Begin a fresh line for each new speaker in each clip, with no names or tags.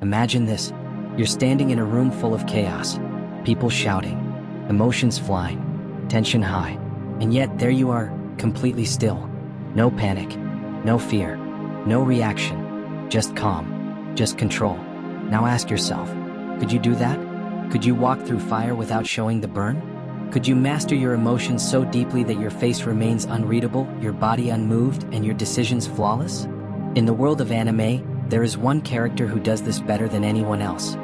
Imagine this. You're standing in a room full of chaos, people shouting, emotions flying, tension high, and yet there you are, completely still. No panic, no fear, no reaction, just calm, just control. Now ask yourself, could you do that? Could you walk through fire without showing the burn? Could you master your emotions so deeply that your face remains unreadable, your body unmoved, and your decisions flawless? In the world of anime, there is one character who does this better than anyone else.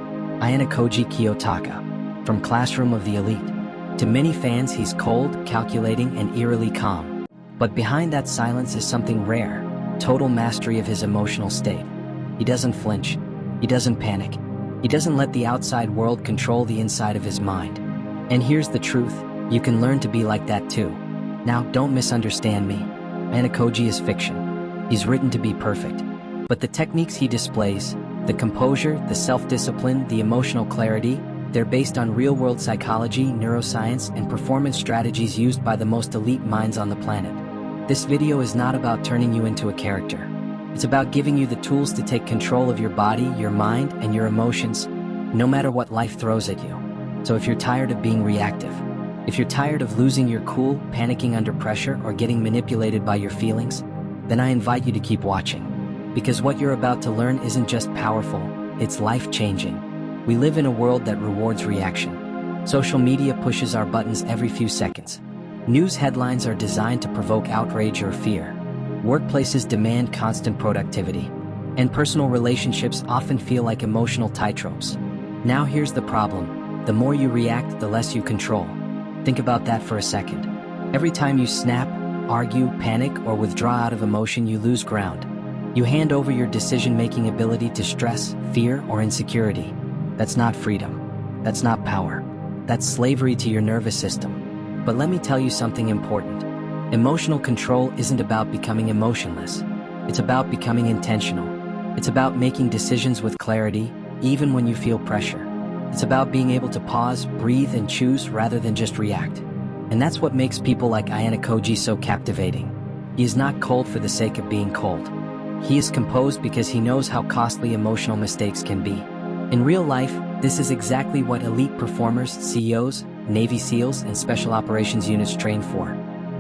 Ayanokoji Kiyotaka. From Classroom of the Elite. To many fans, he's cold, calculating, and eerily calm. But behind that silence is something rare, total mastery of his emotional state. He doesn't flinch. He doesn't panic. He doesn't let the outside world control the inside of his mind. And here's the truth, you can learn to be like that too. Now, don't misunderstand me. Ayanokoji is fiction. He's written to be perfect. But the techniques he displays, the composure, the self-discipline, the emotional clarity, they're based on real-world psychology, neuroscience, and performance strategies used by the most elite minds on the planet. This video is not about turning you into a character. It's about giving you the tools to take control of your body, your mind, and your emotions, no matter what life throws at you. So if you're tired of being reactive, if you're tired of losing your cool, panicking under pressure, or getting manipulated by your feelings, then I invite you to keep watching. Because what you're about to learn isn't just powerful, it's life-changing. We live in a world that rewards reaction. Social media pushes our buttons every few seconds. News headlines are designed to provoke outrage or fear. Workplaces demand constant productivity. And personal relationships often feel like emotional tightropes. Now here's the problem. The more you react, the less you control. Think about that for a second. Every time you snap, argue, panic, or withdraw out of emotion, you lose ground. You hand over your decision-making ability to stress, fear, or insecurity. That's not freedom. That's not power. That's slavery to your nervous system. But let me tell you something important. Emotional control isn't about becoming emotionless. It's about becoming intentional. It's about making decisions with clarity, even when you feel pressure. It's about being able to pause, breathe, and choose rather than just react. And that's what makes people like Ayanokoji so captivating. He is not cold for the sake of being cold. He is composed because he knows how costly emotional mistakes can be. In real life, this is exactly what elite performers, CEOs, Navy SEALs, and Special Operations units train for.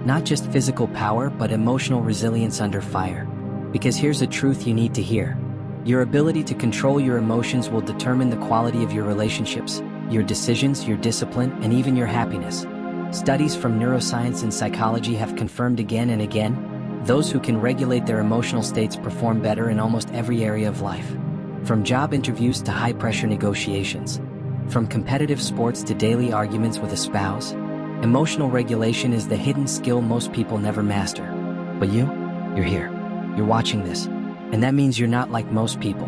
Not just physical power, but emotional resilience under fire. Because here's a truth you need to hear. Your ability to control your emotions will determine the quality of your relationships, your decisions, your discipline, and even your happiness. Studies from neuroscience and psychology have confirmed again and again, those who can regulate their emotional states perform better in almost every area of life. From job interviews to high-pressure negotiations. From competitive sports to daily arguments with a spouse. Emotional regulation is the hidden skill most people never master. But you're here. You're watching this. And that means you're not like most people.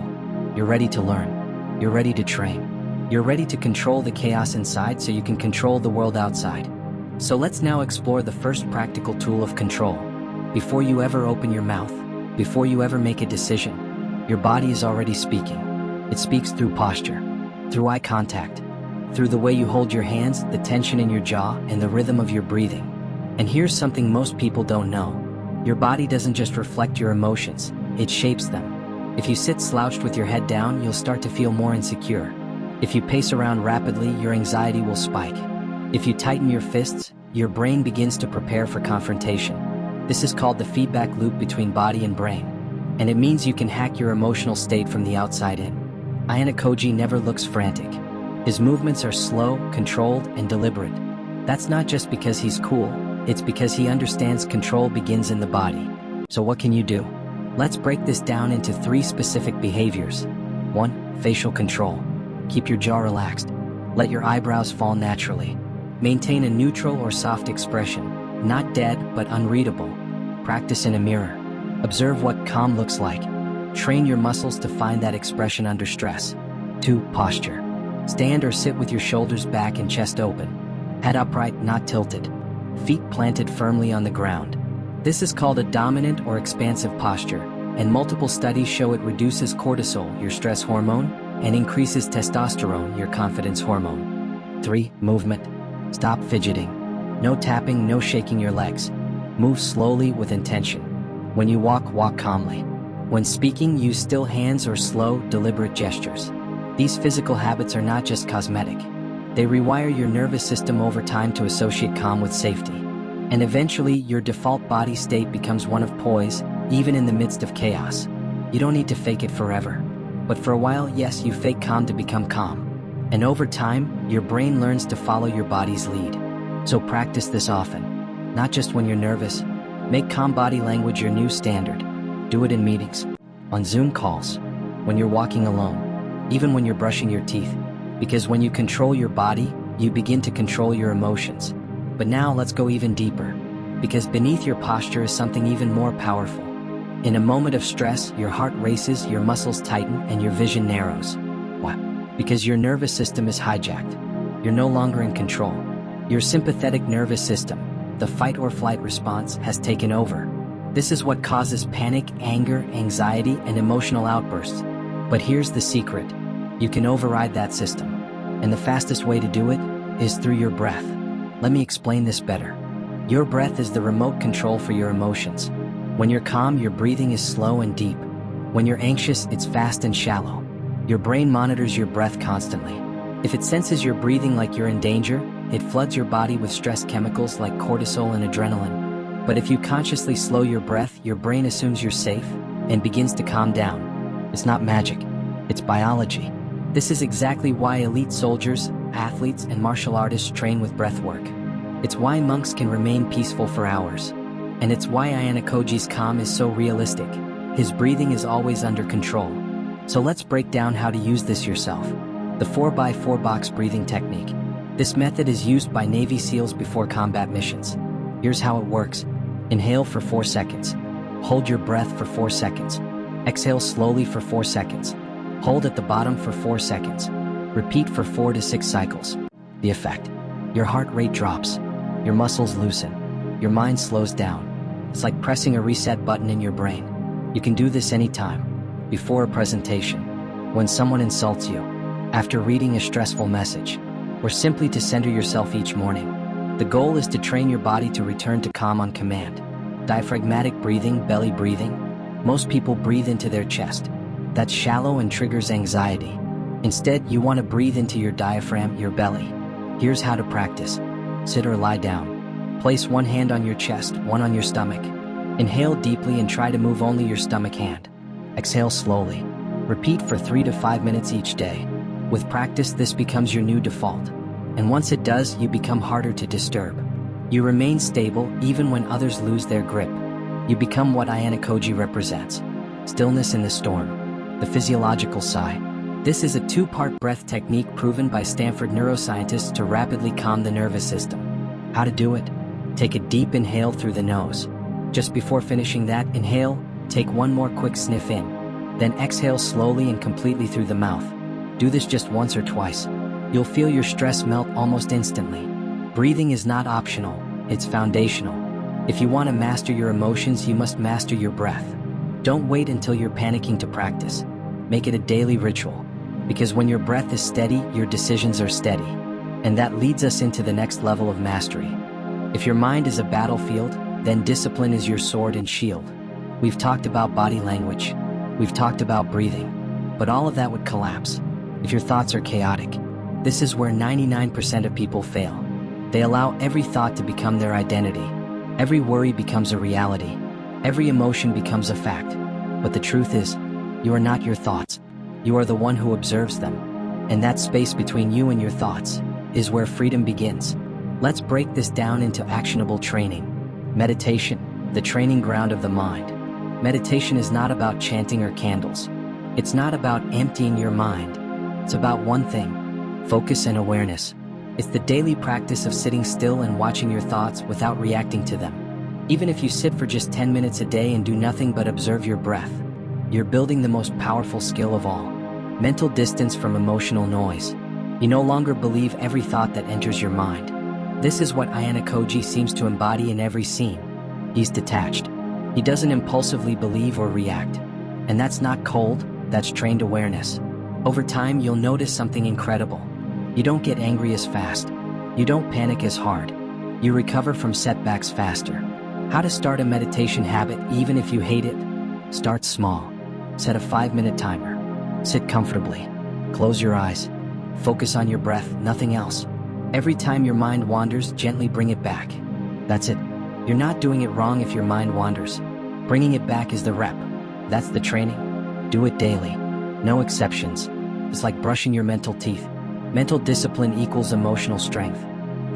You're ready to learn. You're ready to train. You're ready to control the chaos inside so you can control the world outside. So let's now explore the first practical tool of control. Before you ever open your mouth, before you ever make a decision, your body is already speaking. It speaks through posture, through eye contact, through the way you hold your hands, the tension in your jaw, and the rhythm of your breathing. And here's something most people don't know. Your body doesn't just reflect your emotions, it shapes them. If you sit slouched with your head down, you'll start to feel more insecure. If you pace around rapidly, your anxiety will spike. If you tighten your fists, your brain begins to prepare for confrontation. This is called the feedback loop between body and brain. And it means you can hack your emotional state from the outside in. Ayanokoji never looks frantic. His movements are slow, controlled, and deliberate. That's not just because he's cool, it's because he understands control begins in the body. So what can you do? Let's break this down into 3 specific behaviors. 1. Facial control. Keep your jaw relaxed. Let your eyebrows fall naturally. Maintain a neutral or soft expression. Not dead, but unreadable. Practice in a mirror. Observe what calm looks like. Train your muscles to find that expression under stress. 2. Posture. Stand or sit with your shoulders back and chest open. Head upright, not tilted. Feet planted firmly on the ground. This is called a dominant or expansive posture, and multiple studies show it reduces cortisol, your stress hormone, and increases testosterone, your confidence hormone. 3. Movement. Stop fidgeting. No tapping, no shaking your legs. Move slowly with intention. When you walk, walk calmly. When speaking, use still hands or slow, deliberate gestures. These physical habits are not just cosmetic. They rewire your nervous system over time to associate calm with safety. And eventually, your default body state becomes one of poise, even in the midst of chaos. You don't need to fake it forever. But for a while, yes, you fake calm to become calm. And over time, your brain learns to follow your body's lead. So practice this often. Not just when you're nervous. Make calm body language your new standard. Do it in meetings, on Zoom calls, when you're walking alone, even when you're brushing your teeth. Because when you control your body, you begin to control your emotions. But now let's go even deeper. Because beneath your posture is something even more powerful. In a moment of stress, your heart races, your muscles tighten, and your vision narrows. Why? Because your nervous system is hijacked. You're no longer in control. Your sympathetic nervous system, the fight or flight response, has taken over. This is what causes panic, anger, anxiety, and emotional outbursts. But here's the secret. You can override that system. And the fastest way to do it is through your breath. Let me explain this better. Your breath is the remote control for your emotions. When you're calm, your breathing is slow and deep. When you're anxious, it's fast and shallow. Your brain monitors your breath constantly. If it senses you're breathing like you're in danger, it floods your body with stress chemicals like cortisol and adrenaline. But if you consciously slow your breath, your brain assumes you're safe and begins to calm down. It's not magic, it's biology. This is exactly why elite soldiers, athletes, and martial artists train with breathwork. It's why monks can remain peaceful for hours. And it's why Ayanokoji's calm is so realistic. His breathing is always under control. So let's break down how to use this yourself. The 4x4 box breathing technique. This method is used by Navy SEALs before combat missions. Here's how it works. Inhale for 4 seconds. Hold your breath for 4 seconds. Exhale slowly for 4 seconds. Hold at the bottom for 4 seconds. Repeat for 4 to 6 cycles. The effect. Your heart rate drops. Your muscles loosen. Your mind slows down. It's like pressing a reset button in your brain. You can do this anytime. Before a presentation, when someone insults you, after reading a stressful message, or simply to center yourself each morning. The goal is to train your body to return to calm on command. Diaphragmatic breathing, belly breathing. Most people breathe into their chest. That's shallow and triggers anxiety. Instead, you want to breathe into your diaphragm, your belly. Here's how to practice. Sit or lie down. Place one hand on your chest, one on your stomach. Inhale deeply and try to move only your stomach hand. Exhale slowly. Repeat for 3 to 5 minutes each day. With practice, this becomes your new default. And once it does, you become harder to disturb. You remain stable even when others lose their grip. You become what Ayanokoji represents. Stillness in the storm. The physiological sigh. This is a 2-part breath technique proven by Stanford neuroscientists to rapidly calm the nervous system. How to do it? Take a deep inhale through the nose. Just before finishing that inhale, take one more quick sniff in. Then exhale slowly and completely through the mouth. Do this just once or twice. You'll feel your stress melt almost instantly. Breathing is not optional, it's foundational. If you want to master your emotions, you must master your breath. Don't wait until you're panicking to practice. Make it a daily ritual. Because when your breath is steady, your decisions are steady. And that leads us into the next level of mastery. If your mind is a battlefield, then discipline is your sword and shield. We've talked about body language. We've talked about breathing. But all of that would collapse if your thoughts are chaotic. This is where 99% of people fail. They allow every thought to become their identity. Every worry becomes a reality. Every emotion becomes a fact. But the truth is, you are not your thoughts. You are the one who observes them. And that space between you and your thoughts is where freedom begins. Let's break this down into actionable training. Meditation, the training ground of the mind. Meditation is not about chanting or candles. It's not about emptying your mind. It's about one thing: focus and awareness. It's the daily practice of sitting still and watching your thoughts without reacting to them. Even if you sit for just 10 minutes a day and do nothing but observe your breath, you're building the most powerful skill of all: mental distance from emotional noise. You no longer believe every thought that enters your mind. This is what Ayanokoji seems to embody in every scene. He's detached. He doesn't impulsively believe or react. And that's not cold, that's trained awareness. Over time, you'll notice something incredible. You don't get angry as fast. You don't panic as hard. You recover from setbacks faster. How to start a meditation habit even if you hate it? Start small. Set a 5-minute timer. Sit comfortably. Close your eyes. Focus on your breath, nothing else. Every time your mind wanders, gently bring it back. That's it. You're not doing it wrong if your mind wanders. Bringing it back is the rep. That's the training. Do it daily. No exceptions. It's like brushing your mental teeth. Mental discipline equals emotional strength.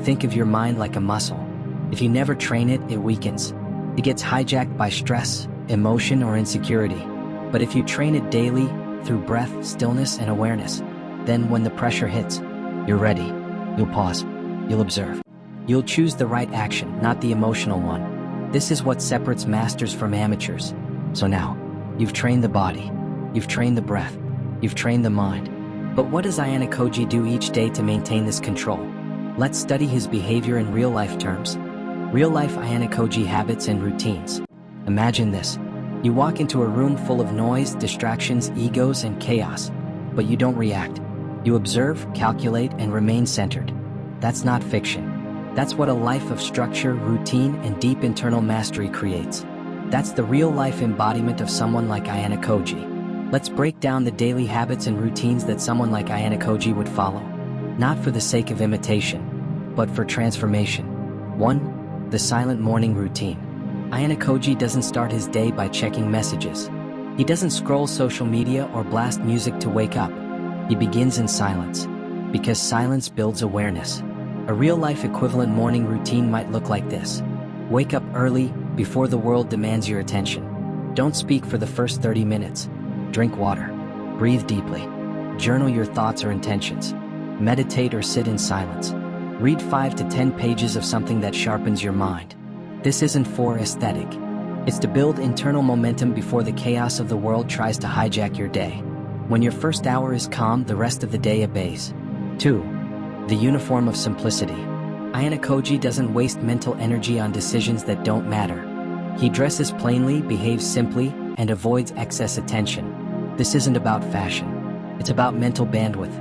Think of your mind like a muscle. If you never train it, it weakens. It gets hijacked by stress, emotion, or insecurity. But if you train it daily, through breath, stillness, and awareness, then when the pressure hits, you're ready. You'll pause. You'll observe. You'll choose the right action, not the emotional one. This is what separates masters from amateurs. So now, you've trained the body. You've trained the breath. You've trained the mind. But what does Ayanokoji do each day to maintain this control? Let's study his behavior in real-life terms. Real-life Ayanokoji habits and routines. Imagine this. You walk into a room full of noise, distractions, egos, and chaos. But you don't react. You observe, calculate, and remain centered. That's not fiction. That's what a life of structure, routine, and deep internal mastery creates. That's the real-life embodiment of someone like Ayanokoji. Let's break down the daily habits and routines that someone like Ayanokoji would follow. Not for the sake of imitation, but for transformation. 1. The silent morning routine. Ayanokoji doesn't start his day by checking messages. He doesn't scroll social media or blast music to wake up. He begins in silence, because silence builds awareness. A real-life equivalent morning routine might look like this. Wake up early, before the world demands your attention. Don't speak for the first 30 minutes. Drink water. Breathe deeply. Journal your thoughts or intentions. Meditate or sit in silence. Read 5 to 10 pages of something that sharpens your mind. This isn't for aesthetic. It's to build internal momentum before the chaos of the world tries to hijack your day. When your first hour is calm, the rest of the day obeys. 2. The uniform of simplicity. Ayanokoji doesn't waste mental energy on decisions that don't matter. He dresses plainly, behaves simply, and avoids excess attention. This isn't about fashion. It's about mental bandwidth.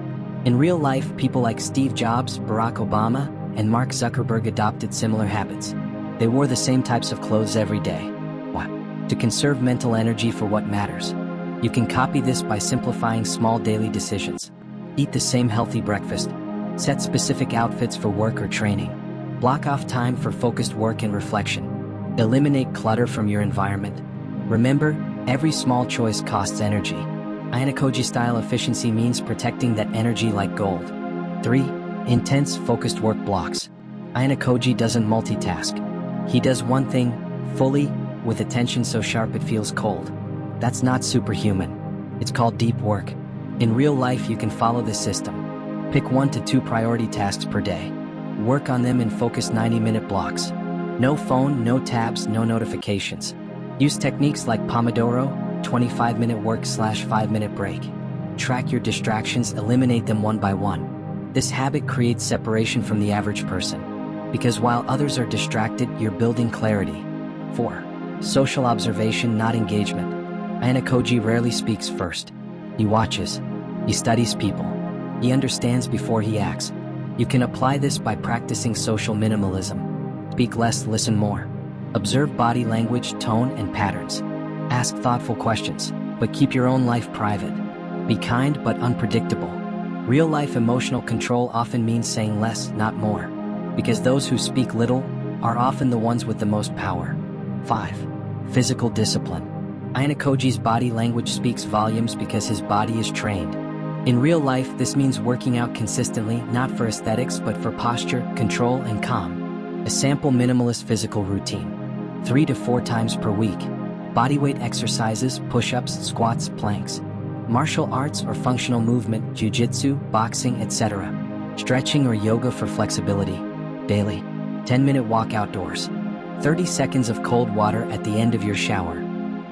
In real life, people like Steve Jobs, Barack Obama, and Mark Zuckerberg adopted similar habits. They wore the same types of clothes every day. Why? To conserve mental energy for what matters. You can copy this by simplifying small daily decisions. Eat the same healthy breakfast. Set specific outfits for work or training. Block off time for focused work and reflection. Eliminate clutter from your environment. Remember, every small choice costs energy. Ayanokoji-style efficiency means protecting that energy like gold. 3. Intense, focused work blocks. Ayanokoji doesn't multitask. He does one thing, fully, with attention so sharp it feels cold. That's not superhuman. It's called deep work. In real life, you can follow this system. Pick 1 to 2 priority tasks per day. Work on them in focused 90-minute blocks. No phone, no tabs, no notifications. Use techniques like Pomodoro, 25-minute work/5-minute break. Track your distractions, eliminate them one by one. This habit creates separation from the average person. Because while others are distracted, you're building clarity. 4. Social observation, not engagement. Ayanokoji rarely speaks first. He watches. He studies people. He understands before he acts. You can apply this by practicing social minimalism. Speak less, listen more. Observe body language, tone, and patterns. Ask thoughtful questions, but keep your own life private. Be kind but unpredictable. Real-life emotional control often means saying less, not more. Because those who speak little are often the ones with the most power. 5. Physical discipline. Ayanokoji's body language speaks volumes because his body is trained. In real life, this means working out consistently, not for aesthetics, but for posture, control, and calm. A sample minimalist physical routine. 3 to 4 times per week. Bodyweight exercises, push-ups, squats, planks. Martial arts or functional movement, jiu-jitsu, boxing, etc. Stretching or yoga for flexibility. Daily. 10-minute walk outdoors. 30 seconds of cold water at the end of your shower.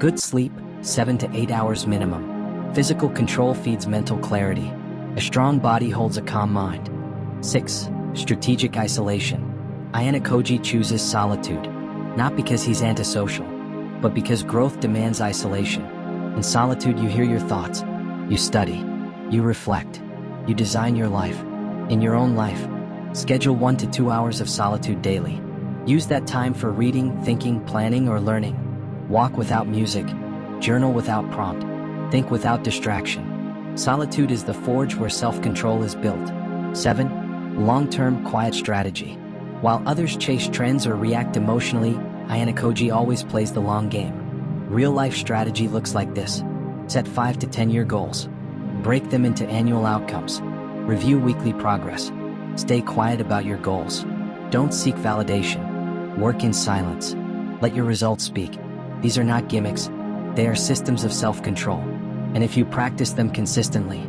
Good sleep, 7 to 8 hours minimum. Physical control feeds mental clarity. A strong body holds a calm mind. 6. Strategic isolation. Ayanokoji chooses solitude, not because he's antisocial, but because growth demands isolation. In solitude, you hear your thoughts, you study, you reflect, you design your life. In your own life, schedule 1 to 2 hours of solitude daily. Use that time for reading, thinking, planning, or learning. Walk without music. Journal without prompt. Think without distraction. Solitude is the forge where self-control is built. 7. Long-term quiet strategy. While others chase trends or react emotionally, Ayanokoji always plays the long game. Real-life strategy looks like this. Set 5 to 10-year goals. Break them into annual outcomes. Review weekly progress. Stay quiet about your goals. Don't seek validation. Work in silence. Let your results speak. These are not gimmicks. They are systems of self-control. And if you practice them consistently,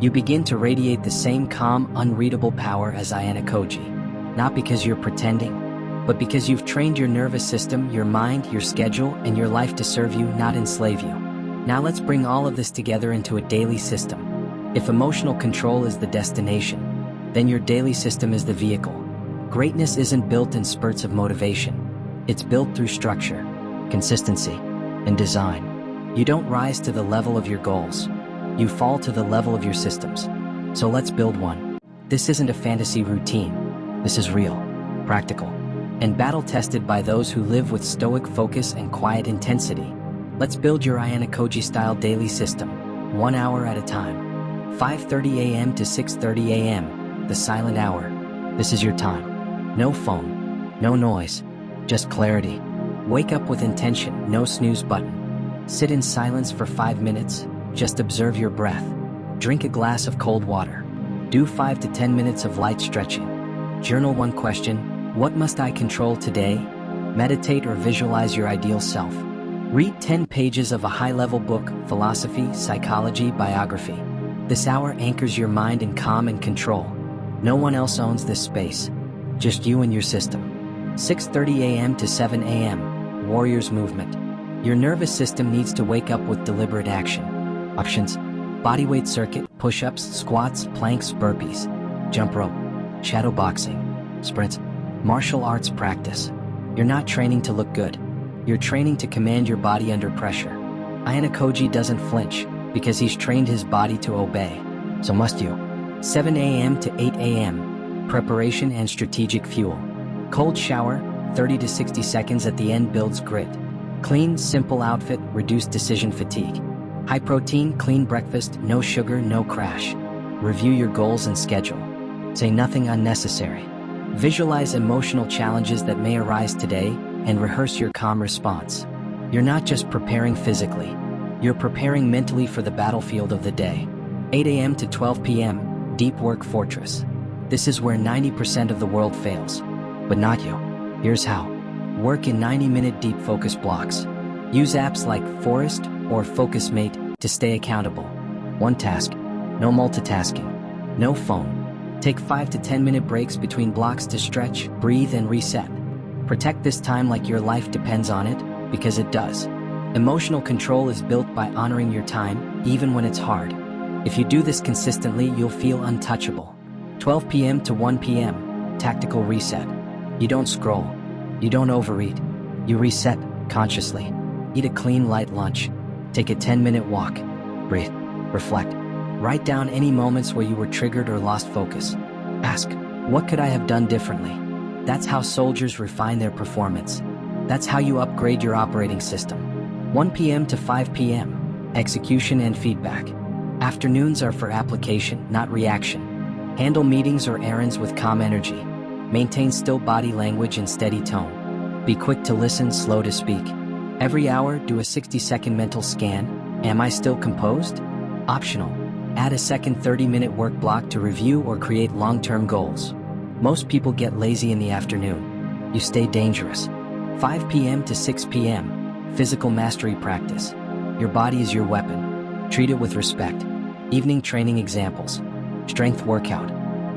you begin to radiate the same calm, unreadable power as Ayanokoji. Not because you're pretending, but because you've trained your nervous system, your mind, your schedule, and your life to serve you, not enslave you. Now let's bring all of this together into a daily system. If emotional control is the destination, then your daily system is the vehicle. Greatness isn't built in spurts of motivation. It's built through structure, consistency, and design. You don't rise to the level of your goals. You fall to the level of your systems. So let's build one. This isn't a fantasy routine. This is real, practical, and battle-tested by those who live with stoic focus and quiet intensity. Let's build your Ayanokoji-style daily system, 1 hour at a time. 5:30 a.m. to 6:30 a.m., the silent hour. This is your time. No phone, no noise, just clarity. Wake up with intention, no snooze button. Sit in silence for 5 minutes, just observe your breath. Drink a glass of cold water. Do 5 to 10 minutes of light stretching. Journal one question: what must I control today? Meditate or visualize your ideal self. Read 10 pages of a high-level book, philosophy, psychology, biography. This hour anchors your mind in calm and control. No one else owns this space, just you and your system. 6:30 a.m. to 7 a.m., Warrior's Movement. Your nervous system needs to wake up with deliberate action. Options: bodyweight circuit, push-ups, squats, planks, burpees, jump rope, shadow boxing, sprints, martial arts practice. You're not training to look good. You're training to command your body under pressure. Ayanokoji doesn't flinch because he's trained his body to obey. So must you. 7 a.m. to 8 a.m., preparation and strategic fuel. Cold shower, 30 to 60 seconds at the end builds grit. Clean, simple outfit, reduce decision fatigue. High protein, clean breakfast, no sugar, no crash. Review your goals and schedule. Say nothing unnecessary. Visualize emotional challenges that may arise today and rehearse your calm response. You're not just preparing physically, you're preparing mentally for the battlefield of the day. 8 a.m. to 12 p.m., Deep Work Fortress. This is where 90% of the world fails. But not you. Here's how. Work in 90-minute deep focus blocks. Use apps like Forest or FocusMate to stay accountable. One task, no multitasking, no phone. Take 5 to 10-minute breaks between blocks to stretch, breathe, and reset. Protect this time like your life depends on it, because it does. Emotional control is built by honoring your time, even when it's hard. If you do this consistently, you'll feel untouchable. 12 p.m. to 1 p.m., tactical reset. You don't scroll. You don't overeat. You reset consciously. Eat a clean, light lunch. Take a 10-minute walk. Breathe. Reflect. Write down any moments where you were triggered or lost focus. Ask, what could I have done differently? That's how soldiers refine their performance. That's how you upgrade your operating system. 1 p.m. to 5 p.m., execution and feedback. Afternoons are for application, not reaction. Handle meetings or errands with calm energy. Maintain still body language and steady tone. Be quick to listen, slow to speak. Every hour, do a 60-second mental scan. Am I still composed? Optional. Add a second 30-minute work block to review or create long-term goals. Most people get lazy in the afternoon. You stay dangerous. 5 p.m. to 6 p.m., physical mastery practice. Your body is your weapon. Treat it with respect. Evening training examples. Strength workout.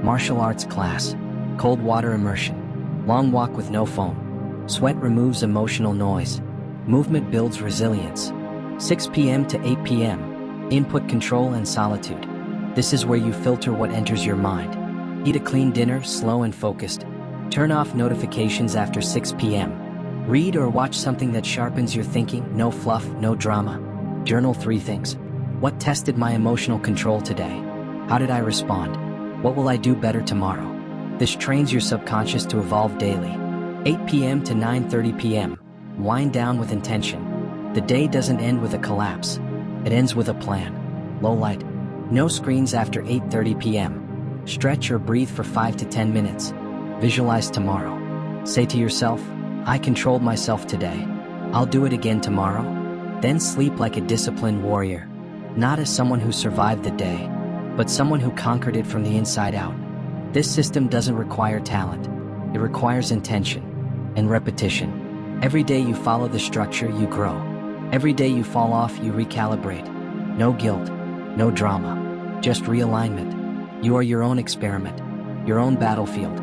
Martial arts class. Cold water immersion. Long walk with no phone. Sweat removes emotional noise. Movement builds resilience. 6 p.m. to 8 p.m., input control and solitude. This is where you filter what enters your mind. Eat a clean dinner, slow and focused. Turn off notifications after 6 p.m. Read or watch something that sharpens your thinking, no fluff, no drama. Journal 3 things. What tested my emotional control today? How did I respond? What will I do better tomorrow? This trains your subconscious to evolve daily. 8 p.m. to 9:30 p.m., wind down with intention. The day doesn't end with a collapse. It ends with a plan. Low light. No screens after 8:30 p.m. Stretch or breathe for 5 to 10 minutes. Visualize tomorrow. Say to yourself, I controlled myself today. I'll do it again tomorrow. Then sleep like a disciplined warrior. Not as someone who survived the day, but someone who conquered it from the inside out. This system doesn't require talent. It requires intention and repetition. Every day you follow the structure, you grow. Every day you fall off, you recalibrate. No guilt, no drama, just realignment. You are your own experiment, your own battlefield,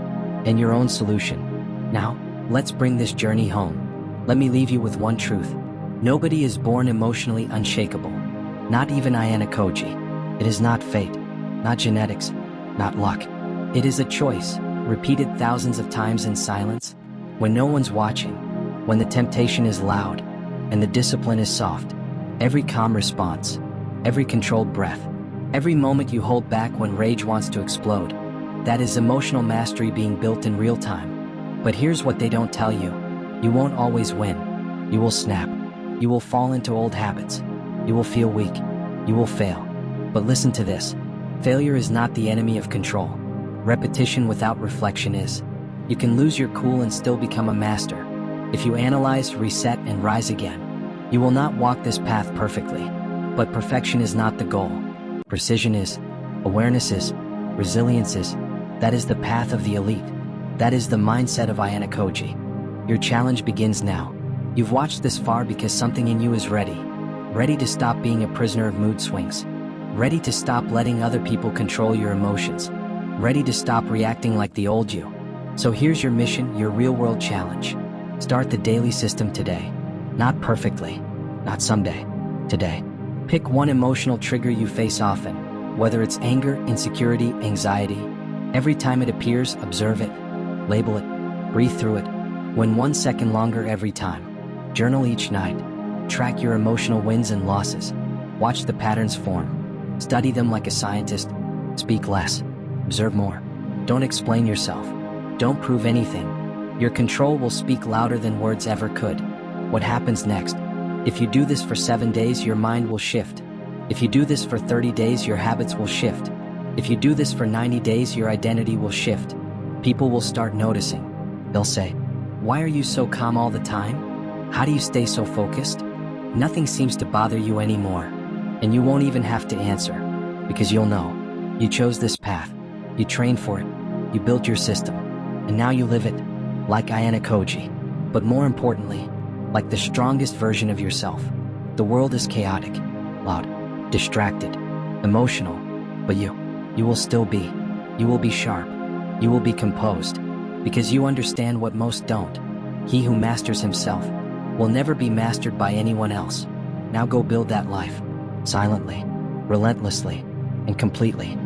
and your own solution. Now, let's bring this journey home. Let me leave you with one truth. Nobody is born emotionally unshakable. Not even Ayanokoji. It is not fate, not genetics, not luck. It is a choice, repeated thousands of times in silence, when no one's watching, when the temptation is loud, and the discipline is soft. Every calm response, every controlled breath, every moment you hold back when rage wants to explode. That is emotional mastery being built in real time. But here's what they don't tell you. You won't always win. You will snap. You will fall into old habits. You will feel weak. You will fail. But listen to this. Failure is not the enemy of control. Repetition without reflection is. You can lose your cool and still become a master. If you analyze, reset, and rise again. You will not walk this path perfectly. But perfection is not the goal. Precision is. Awareness is. Resilience is. That is the path of the elite. That is the mindset of Ayanokoji. Your challenge begins now. You've watched this far because something in you is ready. Ready to stop being a prisoner of mood swings. Ready to stop letting other people control your emotions. Ready to stop reacting like the old you. So here's your mission, your real-world challenge. Start the daily system today. Not perfectly. Not someday. Today. Pick one emotional trigger you face often. Whether it's anger, insecurity, anxiety. Every time it appears, observe it. Label it. Breathe through it. When 1 second longer every time. Journal each night. Track your emotional wins and losses. Watch the patterns form. Study them like a scientist. Speak less. Observe more. Don't explain yourself. Don't prove anything. Your control will speak louder than words ever could. What happens next? If you do this for 7 days, your mind will shift. If you do this for 30 days, your habits will shift. If you do this for 90 days, your identity will shift. People will start noticing. They'll say, "Why are you so calm all the time? How do you stay so focused?" Nothing seems to bother you anymore. And you won't even have to answer. Because you'll know. You chose this path. You trained for it. You built your system. And now you live it. Like Ayanokoji. But more importantly, like the strongest version of yourself. The world is chaotic, loud, distracted, emotional. But you will still be. You will be sharp. You will be composed. Because you understand what most don't. He who masters himself will never be mastered by anyone else. Now go build that life. Silently, relentlessly, and completely.